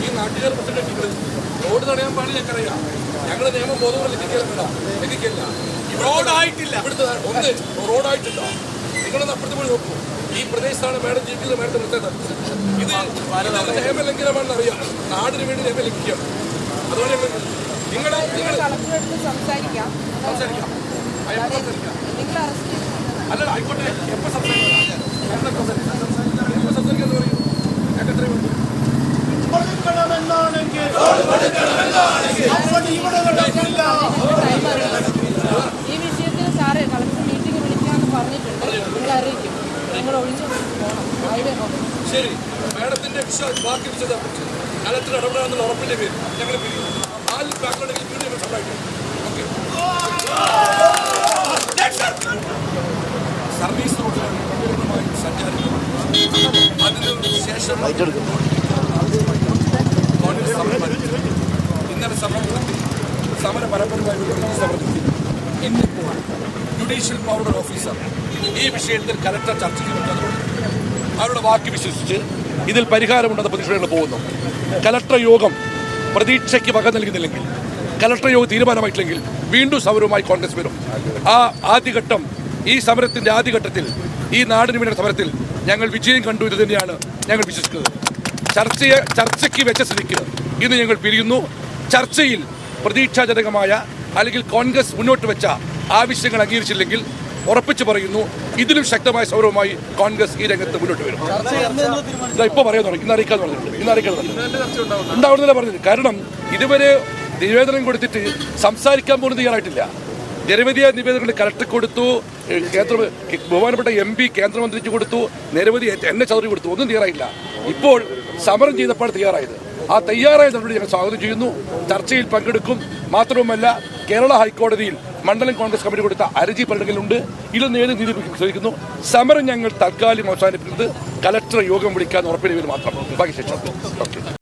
ഈ നാട്ടുകാർ റോഡ് തടയാൻ പാടില്ല. ഞങ്ങൾക്കറിയാം, ഞങ്ങളുടെ നിയമം ബോധവോടെ ലംഘിക്കില്ല. റോഡായിട്ടില്ല, ഇവിടുത്തെ ഒന്ന് റോഡായിട്ടില്ല. നിങ്ങളൊന്ന് അപ്പുറത്ത് പോയി നോക്കൂ. ഈ പ്രദേശത്താണ് മേഡം ജീവിക്കുന്നത്. മേഡത്തെ നിർത്തേണ്ടത് ഇത് നിയമലംഘനമാണെന്ന് അറിയാം. നാടിന് വേണ്ടി നിയമം ലംഘിക്കുകയാണ്. അതുപോലെ നിങ്ങൾ സംസാരിക്കാം. അല്ല, ആയിക്കോട്ടെ. എപ്പോൾ സംസാരിക്കാം? എപ്പോൾ സംസാരിക്കാന്ന് പറയും. ഞങ്ങൾക്ക് എത്രയും വേണ്ടി ഈ വിഷയത്തിൽ സാറേ കളക്ടർ മീറ്റിംഗ് വിളിക്കാമെന്ന് പറഞ്ഞിട്ടുണ്ട്. നിങ്ങൾ അറിയിക്കും. നിങ്ങൾ ഒഴിഞ്ഞു പോകണം. ശരി, മേഡത്തിന്റെ ബാക്കി വിശദം കളക്ടർ ഇടപെടാന്നുള്ള ഉറപ്പിന്റെ പേര് ഞങ്ങൾ പിരിയും. ആരും ബാക്കിലുണ്ടെങ്കിൽ വീണ്ടും സഹായിക്കും. ഓക്കെ, സർവീസ് റോഡിലാണ് പൂർണ്ണമായും സഞ്ചാരിക്കുന്നത്. അതിനുശേഷം ഇന്നലെ സമര പരമ്പരമായി ഇന്നിപ്പോൾ ജുഡീഷ്യൽ പവർ ഓഫീസർ ഈ വിഷയത്തിൽ കലക്ടർ ചർച്ച ചെയ്തിട്ടുണ്ട്. അവരുടെ വാക്ക് വിശ്വസിച്ച് ഇതിൽ പരിഹാരമുണ്ടെന്ന് പ്രതീക്ഷകൾ പോകുന്നു. കലക്ടർ യോഗം പ്രതീക്ഷയ്ക്ക് വക നൽകുന്നില്ലെങ്കിൽ, കലക്ടർ യോഗം തീരുമാനമായിട്ടില്ലെങ്കിൽ വീണ്ടും സമരവുമായി കോൺഗ്രസ് വരും. ആ ആദ്യഘട്ടം, ഈ സമരത്തിന്റെ ആദ്യഘട്ടത്തിൽ, ഈ നാടിന് വേണ്ട സമരത്തിൽ ഞങ്ങൾ വിജയം കണ്ടു. ഇത് തന്നെയാണ് ഞങ്ങൾ വിശ്വസിക്കുന്നത്. ചർച്ചയ്ക്ക് വെച്ച സ്ഥിതിക്ക് ഇന്ന് ഞങ്ങൾ പിരിയുന്നു. ചർച്ചയിൽ പ്രതീക്ഷാജനകമായ അല്ലെങ്കിൽ കോൺഗ്രസ് മുന്നോട്ട് വെച്ച ആവശ്യങ്ങൾ അംഗീകരിച്ചില്ലെങ്കിൽ ഉറപ്പിച്ചു പറയുന്നു, ഇതിലും ശക്തമായ സമരവുമായി കോൺഗ്രസ് ഈ രംഗത്ത് മുന്നോട്ട് വരും. ഇപ്പോൾ പറയാൻ തുടങ്ങി. ഇന്ന് അറിയിക്കാന്ന് പറഞ്ഞിട്ടുണ്ട്. ഉണ്ടാവുന്നില്ല പറഞ്ഞത്. കാരണം ഇതുവരെ നിവേദനം കൊടുത്തിട്ട് സംസാരിക്കാൻ പോലും തയ്യാറായിട്ടില്ല. നിരവധി നിവേദനങ്ങൾ കലക്ടർ കൊടുത്തു, ബഹുമാനപ്പെട്ട MP കേന്ദ്രമന്ത്രിക്ക് കൊടുത്തു, നിരവധി എന്നെ ചൗധരി കൊടുത്തു. ഒന്നും തയ്യാറായില്ല. ഇപ്പോൾ സമരം ചെയ്തപ്പോൾ തയ്യാറായത്. ആ തയ്യാറായ നടപടി ഞങ്ങൾ സ്വാഗതം ചെയ്യുന്നു. ചർച്ചയിൽ പങ്കെടുക്കും. മാത്രവുമല്ല, കേരള ഹൈക്കോടതിയിൽ മണ്ഡലം കോൺഗ്രസ് കമ്മിറ്റി കൊടുത്ത ഹർജി പരിഗണനയിലുണ്ട്. ഇതൊന്നും ഏത് നീതി ചോദിക്കുന്നു. സമരം ഞങ്ങൾ തൽക്കാലം അവസാനിപ്പിക്കുന്നത് കലക്ടർ യോഗം വിളിക്കാൻ ഉറപ്പിന് മാത്രം. ബാക്കി ശേഷം